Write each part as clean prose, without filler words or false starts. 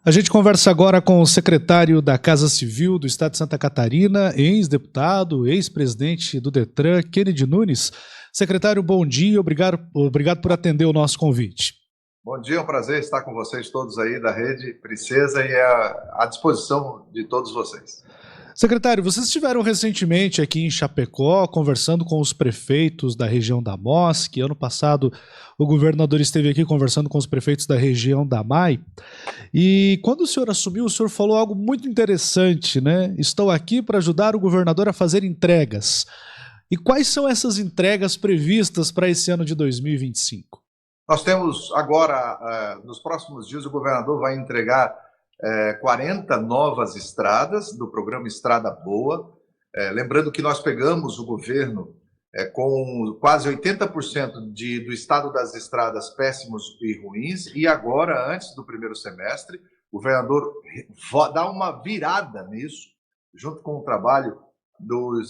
A gente conversa agora com o secretário da Casa Civil do Estado de Santa Catarina, ex-deputado, ex-presidente do Detran, Kennedy Nunes. Secretário, bom dia, obrigado por atender o nosso convite. Bom dia, é um prazer estar com vocês todos aí da Rede Princesa e à disposição de todos vocês. Secretário, vocês estiveram recentemente aqui em Chapecó conversando com os prefeitos da região da MOSC. Ano passado o governador esteve aqui conversando com os prefeitos da região da MAI. E quando o senhor assumiu, o senhor falou algo muito interessante, né? Estou aqui para ajudar o governador a fazer entregas. E quais são essas entregas previstas para esse ano de 2025? Nós temos agora, nos próximos dias, o governador vai entregar 40 novas estradas do programa Estrada Boa. Lembrando que nós pegamos o governo com quase 80% do estado das estradas péssimos e ruins, e agora, antes do primeiro semestre, o governador dá uma virada nisso, junto com o trabalho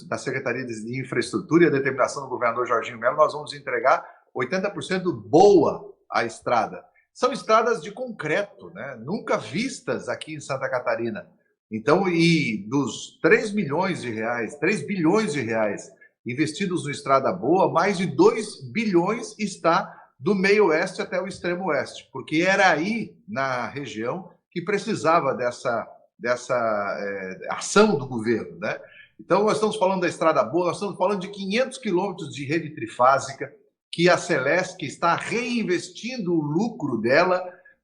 da Secretaria de Infraestrutura e a determinação do governador Jorginho Melo. Nós vamos entregar 80% boa a estrada. São estradas de concreto, né? Nunca vistas aqui em Santa Catarina. Então, e dos 3 bilhões de reais investidos no Estrada Boa, mais de 2 bilhões está do meio oeste até o extremo oeste, porque era aí, na região, que precisava dessa ação do governo, né? Então, nós estamos falando da Estrada Boa, nós estamos falando de 500 quilômetros de rede trifásica, que a Celesc está reinvestindo o lucro dela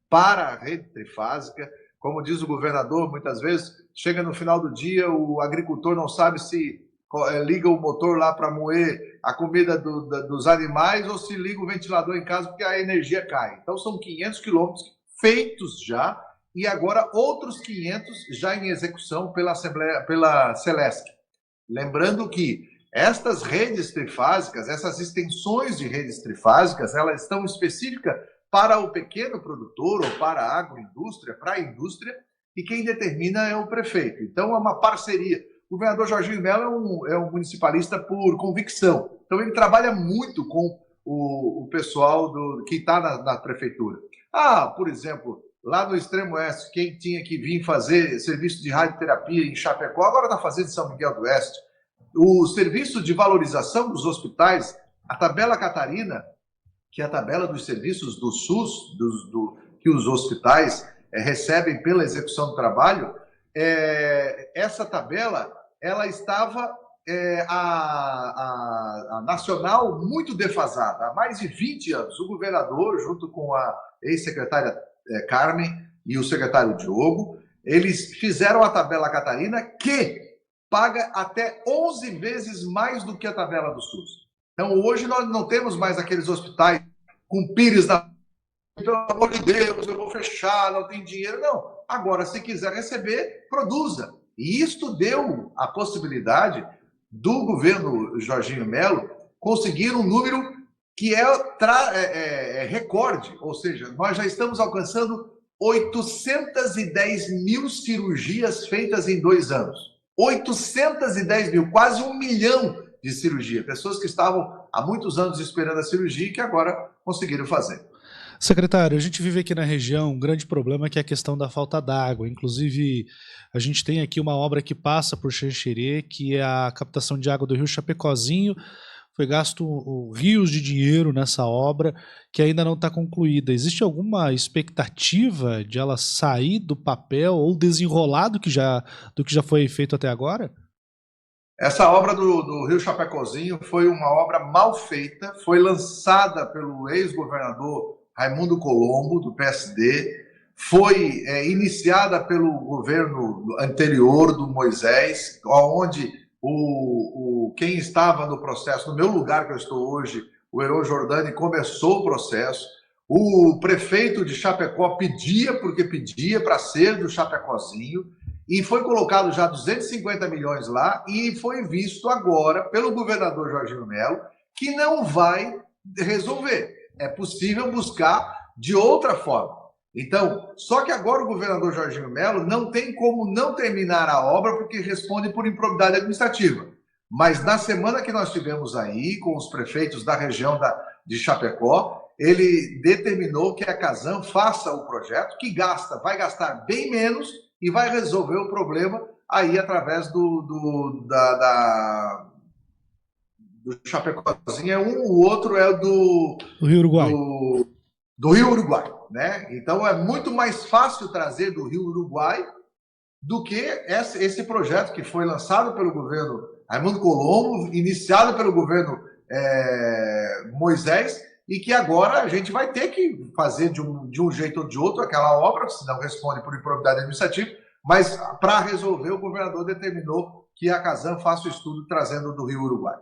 para a rede trifásica. Como diz o governador, muitas vezes, chega no final do dia, o agricultor não sabe se liga o motor lá para moer a comida dos animais ou se liga o ventilador em casa porque a energia cai. Então, são 500 quilômetros feitos já e agora outros 500 já em execução pela Celesc. Lembrando que estas redes trifásicas, essas extensões de redes trifásicas, elas estão específicas para o pequeno produtor ou para a agroindústria, para a indústria, e quem determina é o prefeito. Então, é uma parceria. O governador Jorginho Melo é um municipalista por convicção. Então, ele trabalha muito com o pessoal que está na prefeitura. Por exemplo, lá no extremo oeste, quem tinha que vir fazer serviço de radioterapia em Chapecó, agora está fazendo em São Miguel do Oeste. O serviço de valorização dos hospitais, a tabela Catarina, que é a tabela dos serviços do SUS, que os hospitais recebem pela execução do trabalho, essa tabela ela estava a nacional muito defasada. Há mais de 20 anos, o governador, junto com a ex-secretária Carmen e o secretário Diogo, eles fizeram a tabela Catarina que paga até 11 vezes mais do que a tabela do SUS. Então, hoje nós não temos mais aqueles hospitais com pires na... Pelo amor de Deus, eu vou fechar, não tem dinheiro. Não. Agora, se quiser receber, produza. E isto deu a possibilidade do governo Jorginho Melo conseguir um número que é recorde. Ou seja, nós já estamos alcançando 810 mil cirurgias feitas em 2 anos. 810 mil, quase 1 milhão de cirurgia. Pessoas que estavam há muitos anos esperando a cirurgia e que agora conseguiram fazer. Secretário, a gente vive aqui na região um grande problema que é a questão da falta d'água. Inclusive, a gente tem aqui uma obra que passa por Xanxerê, que é a captação de água do rio Chapecozinho. Foi gasto rios de dinheiro nessa obra que ainda não está concluída. Existe alguma expectativa de ela sair do papel ou desenrolar do que já foi feito até agora? Essa obra do Rio Chapecozinho foi uma obra mal feita, foi lançada pelo ex-governador Raimundo Colombo, do PSD, foi iniciada pelo governo anterior do Moisés, onde quem estava no processo, no meu lugar que eu estou hoje, o Heron Jordani, começou o processo. O prefeito de Chapecó pedia para ser do Chapecozinho, e foi colocado já 250 milhões lá, e foi visto agora pelo governador Jorginho Melo que não vai resolver. É possível buscar de outra forma. Então, só que agora o governador Jorginho Melo não tem como não terminar a obra porque responde por improbidade administrativa. Mas na semana que nós tivemos aí com os prefeitos da região de Chapecó, ele determinou que a Casan faça o projeto, que vai gastar bem menos e vai resolver o problema aí através do Chapecozinho. O outro é do Rio Uruguai. Do Rio Uruguai, né? Então é muito mais fácil trazer do Rio Uruguai do que esse projeto que foi lançado pelo governo Raimundo Colombo, iniciado pelo governo Moisés, e que agora a gente vai ter que fazer de um jeito ou de outro aquela obra, senão responde por improbidade administrativa, mas para resolver o governador determinou que a Casan faça o estudo trazendo do Rio Uruguai.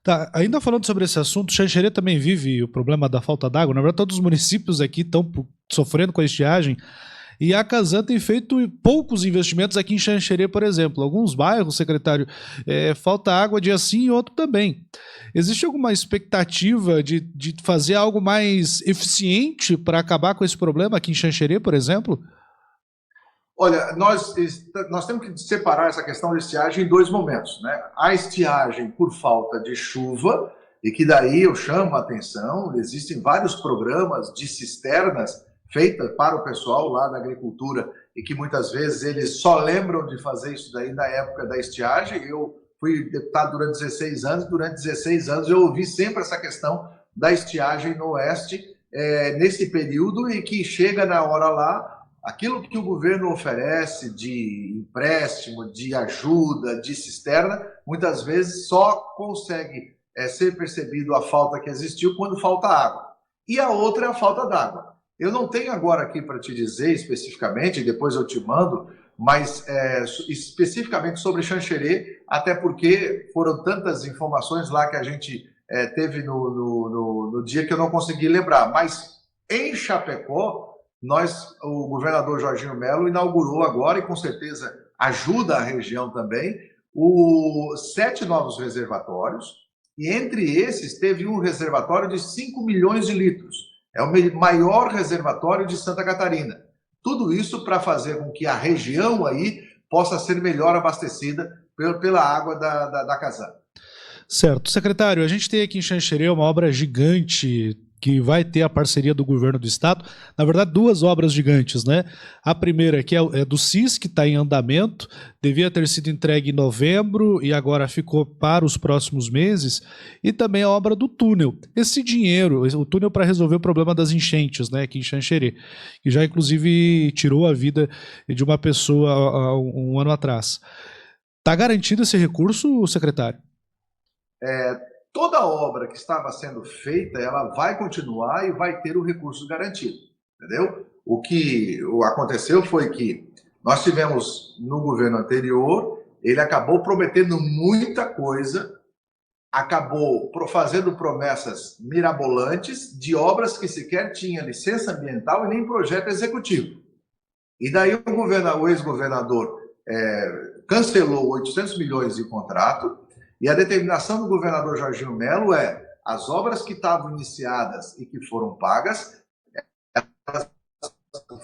Tá, ainda falando sobre esse assunto, Xanxerê também vive o problema da falta d'água. Na verdade, todos os municípios aqui estão sofrendo com a estiagem. E a Casan tem feito poucos investimentos aqui em Xanxerê, por exemplo. Alguns bairros, secretário, falta água dia sim e outro também. Existe alguma expectativa de fazer algo mais eficiente para acabar com esse problema aqui em Xanxerê, por exemplo? Olha, nós temos que separar essa questão da estiagem em dois momentos, né? A estiagem por falta de chuva, e que daí eu chamo a atenção, existem vários programas de cisternas feitas para o pessoal lá da agricultura, e que muitas vezes eles só lembram de fazer isso daí na época da estiagem. Eu fui deputado durante 16 anos, durante 16 anos eu ouvi sempre essa questão da estiagem no oeste, nesse período, e que chega na hora lá, aquilo que o governo oferece de empréstimo, de ajuda, de cisterna, muitas vezes só consegue ser percebido a falta que existiu quando falta água. E a outra é a falta d'água. Eu não tenho agora aqui para te dizer especificamente, depois eu te mando, mas especificamente sobre Xanxerê, até porque foram tantas informações lá que a gente teve no dia que eu não consegui lembrar. Mas em Chapecó, o governador Jorginho Melo inaugurou agora, e com certeza ajuda a região também, 7 novos reservatórios, e entre esses teve um reservatório de 5 milhões de litros. É o maior reservatório de Santa Catarina. Tudo isso para fazer com que a região aí possa ser melhor abastecida pela água da Casan. Certo. Secretário, a gente tem aqui em Xanxerê uma obra gigante que vai ter a parceria do governo do estado. Na verdade, 2 obras gigantes, né? A primeira, que é do CIS, que está em andamento, devia ter sido entregue em novembro e agora ficou para os próximos meses, e também a obra do túnel. Esse dinheiro, o túnel para resolver o problema das enchentes, né, aqui em Xanxerê, que já inclusive tirou a vida de uma pessoa há um ano atrás. Está garantido esse recurso, secretário? Toda obra que estava sendo feita, ela vai continuar e vai ter o recurso garantido, entendeu? O que aconteceu foi que nós tivemos no governo anterior, ele acabou prometendo muita coisa, acabou fazendo promessas mirabolantes de obras que sequer tinha licença ambiental e nem projeto executivo. E daí o ex-governador cancelou 800 milhões de contrato. E a determinação do governador Jorginho Melo as obras que estavam iniciadas e que foram pagas, elas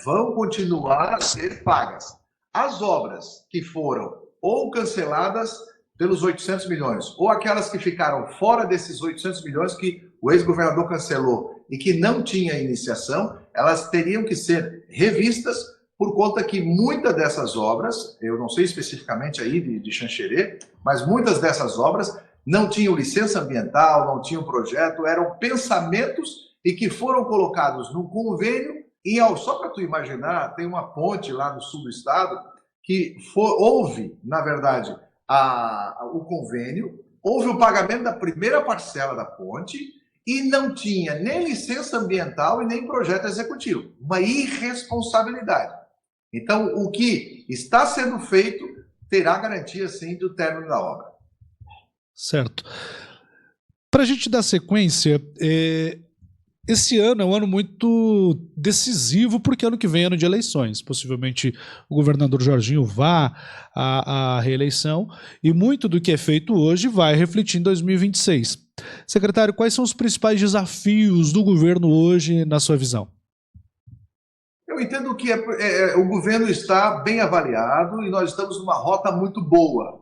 vão continuar a ser pagas. As obras que foram ou canceladas pelos 800 milhões, ou aquelas que ficaram fora desses 800 milhões que o ex-governador cancelou e que não tinha iniciação, elas teriam que ser revistas, por conta que muitas dessas obras, eu não sei especificamente aí de Xanxerê, mas muitas dessas obras não tinham licença ambiental, não tinham projeto, eram pensamentos e que foram colocados num convênio, e só para tu imaginar, tem uma ponte lá no sul do estado que houve, na verdade, o convênio, houve o pagamento da primeira parcela da ponte e não tinha nem licença ambiental e nem projeto executivo. Uma irresponsabilidade. Então, o que está sendo feito terá garantia, sim, do término da obra. Certo. Para a gente dar sequência, esse ano é um ano muito decisivo, porque ano que vem é ano de eleições. Possivelmente o governador Jorginho vá à reeleição, e muito do que é feito hoje vai refletir em 2026. Secretário, quais são os principais desafios do governo hoje, na sua visão? Eu entendo que o governo está bem avaliado e nós estamos numa rota muito boa.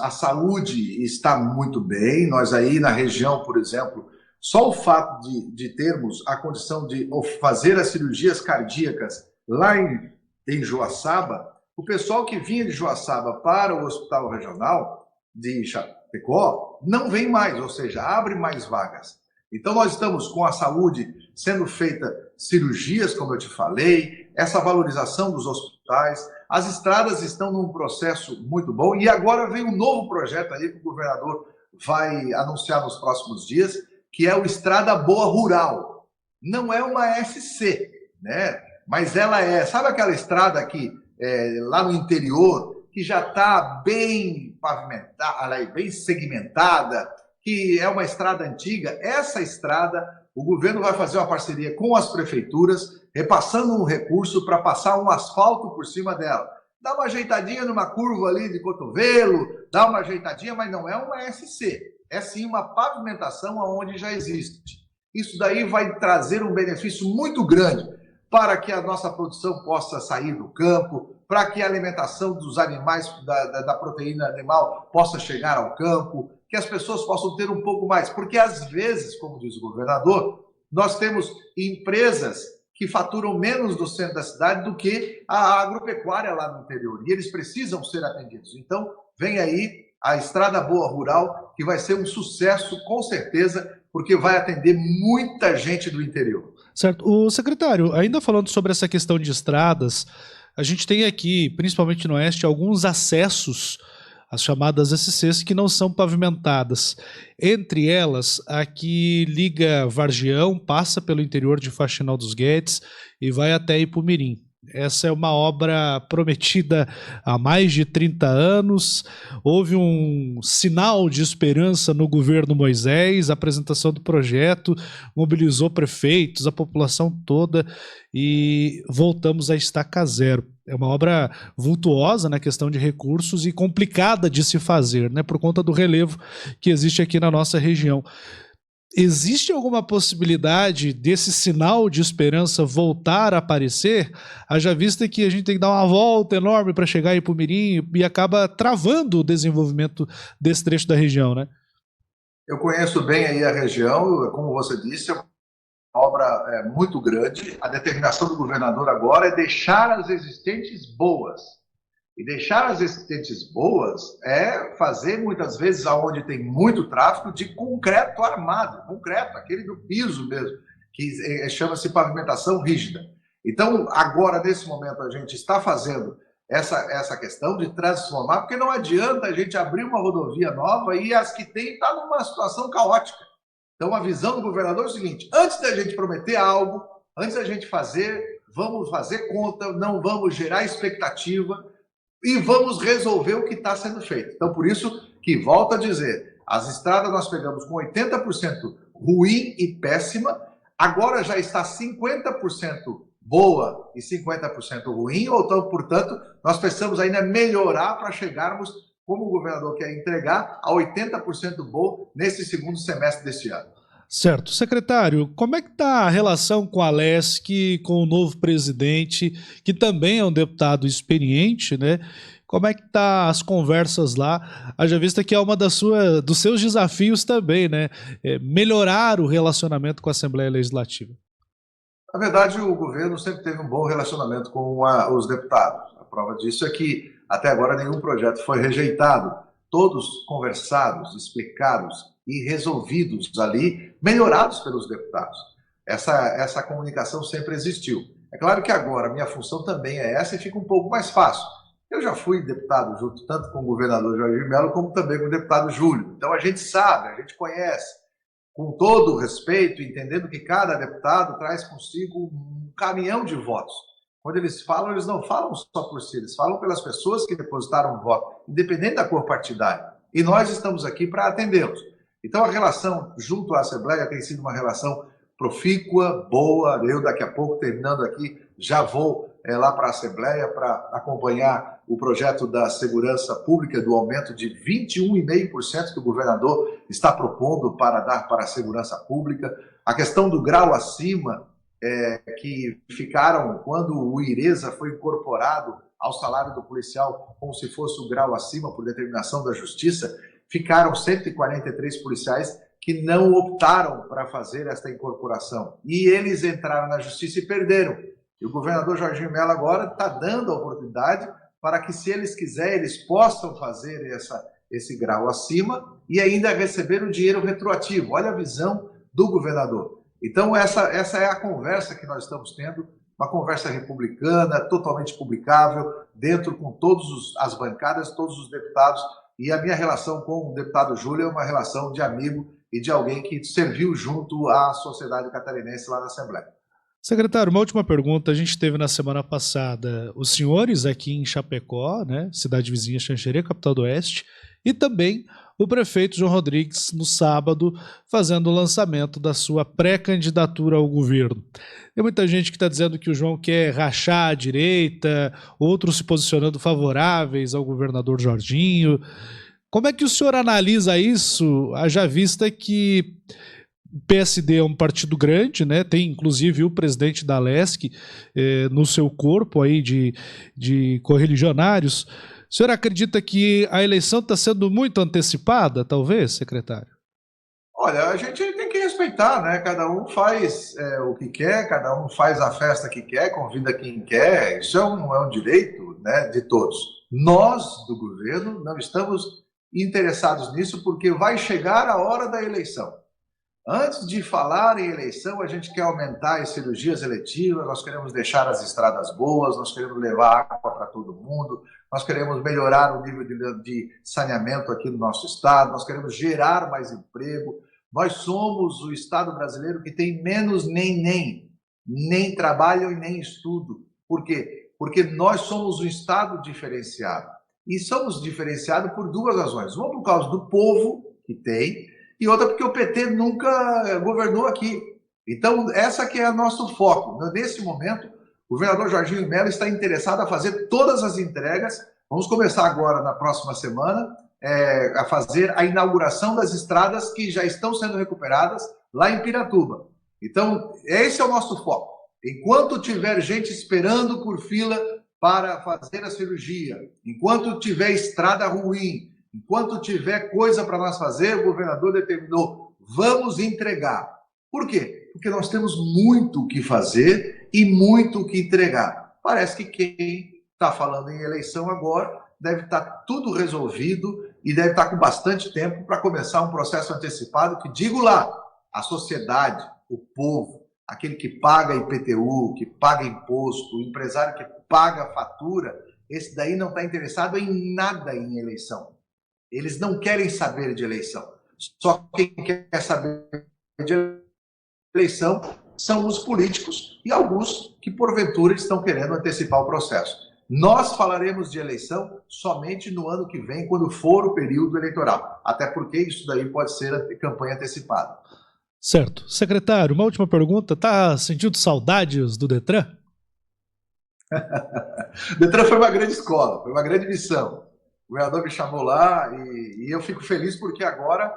A saúde está muito bem. Nós aí na região, por exemplo, Só o fato de termos a condição de fazer as cirurgias cardíacas lá em Joaçaba, o pessoal que vinha de Joaçaba para o Hospital Regional de Chapecó não vem mais, ou seja, abre mais vagas. Então, nós estamos com a saúde sendo feita cirurgias, como eu te falei, essa valorização dos hospitais, as estradas estão num processo muito bom, e agora vem um novo projeto aí que o governador vai anunciar nos próximos dias, que é o Estrada Boa Rural. Não é uma SC, né? Mas ela é, sabe aquela estrada aqui, lá no interior, que já está bem pavimentada, bem segmentada, que é uma estrada antiga? Essa estrada, o governo vai fazer uma parceria com as prefeituras, repassando um recurso para passar um asfalto por cima dela. Dá uma ajeitadinha numa curva ali de cotovelo, dá uma ajeitadinha, mas não é uma SC. É sim uma pavimentação onde já existe. Isso daí vai trazer um benefício muito grande para que a nossa produção possa sair do campo, para que a alimentação dos animais, da proteína animal, possa chegar ao campo, que as pessoas possam ter um pouco mais. Porque, às vezes, como diz o governador, nós temos empresas que faturam menos no centro da cidade do que a agropecuária lá no interior. E eles precisam ser atendidos. Então, vem aí a Estrada Boa Rural, que vai ser um sucesso, com certeza, porque vai atender muita gente do interior. Certo. O secretário, ainda falando sobre essa questão de estradas, a gente tem aqui, principalmente no Oeste, alguns acessos, as chamadas SCs, que não são pavimentadas. Entre elas, a que liga Vargião, passa pelo interior de Faxinal dos Guedes e vai até Ipumirim. Essa é uma obra prometida há mais de 30 anos. Houve um sinal de esperança no governo Moisés, a apresentação do projeto mobilizou prefeitos, a população toda, e voltamos a estaca zero. É uma obra vultuosa na questão de recursos e complicada de se fazer, né, por conta do relevo que existe aqui na nossa região. Existe alguma possibilidade desse sinal de esperança voltar a aparecer? Haja vista que a gente tem que dar uma volta enorme para chegar em Ipumirim e acaba travando o desenvolvimento desse trecho da região, né? Eu conheço bem aí a região, como você disse, é uma obra muito grande. A determinação do governador agora é deixar as existentes boas. E deixar as existentes boas é fazer, muitas vezes, aonde tem muito tráfego, de concreto armado, concreto, aquele do piso mesmo, que chama-se pavimentação rígida. Então, agora, nesse momento, a gente está fazendo essa questão de transformar, porque não adianta a gente abrir uma rodovia nova e as que tem estão numa situação caótica. Então, a visão do governador é o seguinte: antes da gente prometer algo, antes da gente fazer, vamos fazer conta, não vamos gerar expectativa, e vamos resolver o que está sendo feito. Então, por isso que, volto a dizer, as estradas nós pegamos com 80% ruim e péssima, agora já está 50% boa e 50% ruim, então, portanto, nós precisamos ainda melhorar para chegarmos, como o governador quer entregar, a 80% bom nesse segundo semestre deste ano. Certo. Secretário, como é que está a relação com a Alesc, com o novo presidente, que também é um deputado experiente, né? Como é que tá as conversas lá? Haja vista que é uma dos seus desafios também, né? Melhorar o relacionamento com a Assembleia Legislativa. Na verdade, o governo sempre teve um bom relacionamento com os deputados. A prova disso é que, até agora, nenhum projeto foi rejeitado. Todos conversados, explicados e resolvidos ali, melhorados pelos deputados. Essa comunicação sempre existiu. É claro que agora a minha função também é essa e fica um pouco mais fácil. Eu já fui deputado junto tanto com o governador Jorginho Melo como também com o deputado Júlio. Então a gente sabe, a gente conhece, com todo o respeito, entendendo que cada deputado traz consigo um caminhão de votos. Quando eles falam, eles não falam só por si, eles falam pelas pessoas que depositaram o voto, independente da cor partidária. E nós estamos aqui para atendê-los. Então, a relação junto à Assembleia tem sido uma relação profícua, boa. Eu, daqui a pouco, terminando aqui, já vou lá para a Assembleia para acompanhar o projeto da segurança pública, do aumento de 21,5% que o governador está propondo para dar para a segurança pública. A questão do grau acima, que ficaram, quando o IRESA foi incorporado ao salário do policial, como se fosse um grau acima por determinação da Justiça, ficaram 143 policiais que não optaram para fazer esta incorporação. E eles entraram na justiça e perderam. E o governador Jorginho Mello agora está dando a oportunidade para que, se eles quiserem, eles possam fazer esse grau acima e ainda receber o dinheiro retroativo. Olha a visão do governador. Então, essa é a conversa que nós estamos tendo, uma conversa republicana, totalmente publicável, dentro com todas as bancadas, todos os deputados, e a minha relação com o deputado Júlio é uma relação de amigo e de alguém que serviu junto à sociedade catarinense lá na Assembleia. Secretário, uma última pergunta. A gente teve na semana passada os senhores aqui em Chapecó, né, cidade vizinha Xanxerê, capital do Oeste, e também o prefeito João Rodrigues, no sábado, fazendo o lançamento da sua pré-candidatura ao governo. Tem muita gente que está dizendo que o João quer rachar a direita, outros se posicionando favoráveis ao governador Jorginho. Como é que o senhor analisa isso, haja vista que o PSD é um partido grande, né? Tem inclusive o presidente da Alesc no seu corpo aí de correligionários. O senhor acredita que a eleição está sendo muito antecipada, talvez, secretário? Olha, a gente tem que respeitar, né? Cada um faz o que quer, cada um faz a festa que quer, convida quem quer. Isso é um direito, né, de todos. Nós, do governo, não estamos interessados nisso porque vai chegar a hora da eleição. Antes de falar em eleição, a gente quer aumentar as cirurgias eletivas, nós queremos deixar as estradas boas, nós queremos levar água para todo mundo, nós queremos melhorar o nível de saneamento aqui no nosso estado, nós queremos gerar mais emprego. Nós somos o estado brasileiro que tem menos nem trabalho e nem estudo. Por quê? Porque nós somos um estado diferenciado. E somos diferenciados por duas razões. Uma por causa do povo que tem, e outra porque o PT nunca governou aqui. Então, essa que é o nosso foco. Nesse momento, o governador Jorginho Mello está interessado a fazer todas as entregas. Vamos começar agora, na próxima semana, a fazer a inauguração das estradas que já estão sendo recuperadas lá em Piratuba. Então, esse é o nosso foco. Enquanto tiver gente esperando por fila para fazer a cirurgia, enquanto tiver estrada ruim, enquanto tiver coisa para nós fazer, o governador determinou, vamos entregar. Por quê? Porque nós temos muito o que fazer e muito o que entregar. Parece que quem está falando em eleição agora deve estar tudo resolvido e deve estar com bastante tempo para começar um processo antecipado que, digo lá, a sociedade, o povo, aquele que paga IPTU, que paga imposto, o empresário que paga fatura, esse daí não está interessado em nada em eleição. Eles não querem saber de eleição. Só quem quer saber de eleição são os políticos e alguns que, porventura, estão querendo antecipar o processo. Nós falaremos de eleição somente no ano que vem, quando for o período eleitoral. Até porque isso daí pode ser a campanha antecipada. Certo. Secretário, uma última pergunta. Está sentindo saudades do Detran? O Detran foi uma grande escola, foi uma grande missão. O governador me chamou lá e eu fico feliz porque agora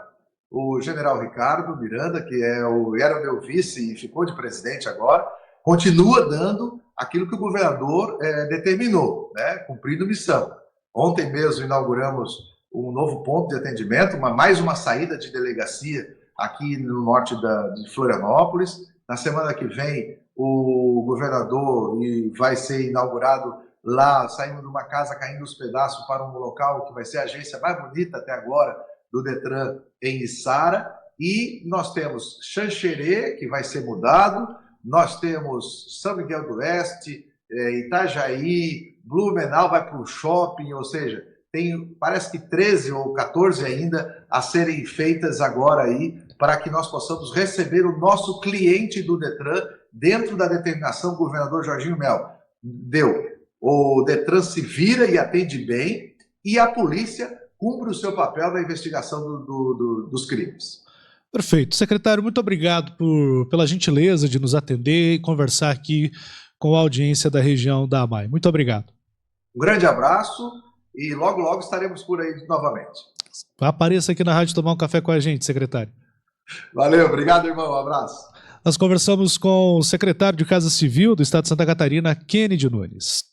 o general Ricardo Miranda, que era o meu vice e ficou de presidente agora, continua dando aquilo que o governador determinou, né, cumprindo missão. Ontem mesmo inauguramos um novo ponto de atendimento, mais uma saída de delegacia aqui no norte de Florianópolis. Na semana que vem, o governador vai ser inaugurado lá, saindo de uma casa caindo os pedaços para um local que vai ser a agência mais bonita até agora do Detran em Içara. E nós temos Xanxerê, que vai ser mudado, nós temos São Miguel do Oeste, Itajaí, Blumenau vai para o shopping, ou seja, tem parece que 13 ou 14 ainda a serem feitas agora aí, para que nós possamos receber o nosso cliente do Detran dentro da determinação do governador Jorginho Mello. O Detran se vira e atende bem, e a polícia cumpre o seu papel na investigação dos crimes. Perfeito. Secretário, muito obrigado pela gentileza de nos atender e conversar aqui com a audiência da região da AMAI. Muito obrigado. Um grande abraço e logo, logo estaremos por aí novamente. Apareça aqui na rádio tomar um café com a gente, secretário. Valeu, obrigado, irmão. Um abraço. Nós conversamos com o secretário de Casa Civil do Estado de Santa Catarina, Kennedy Nunes.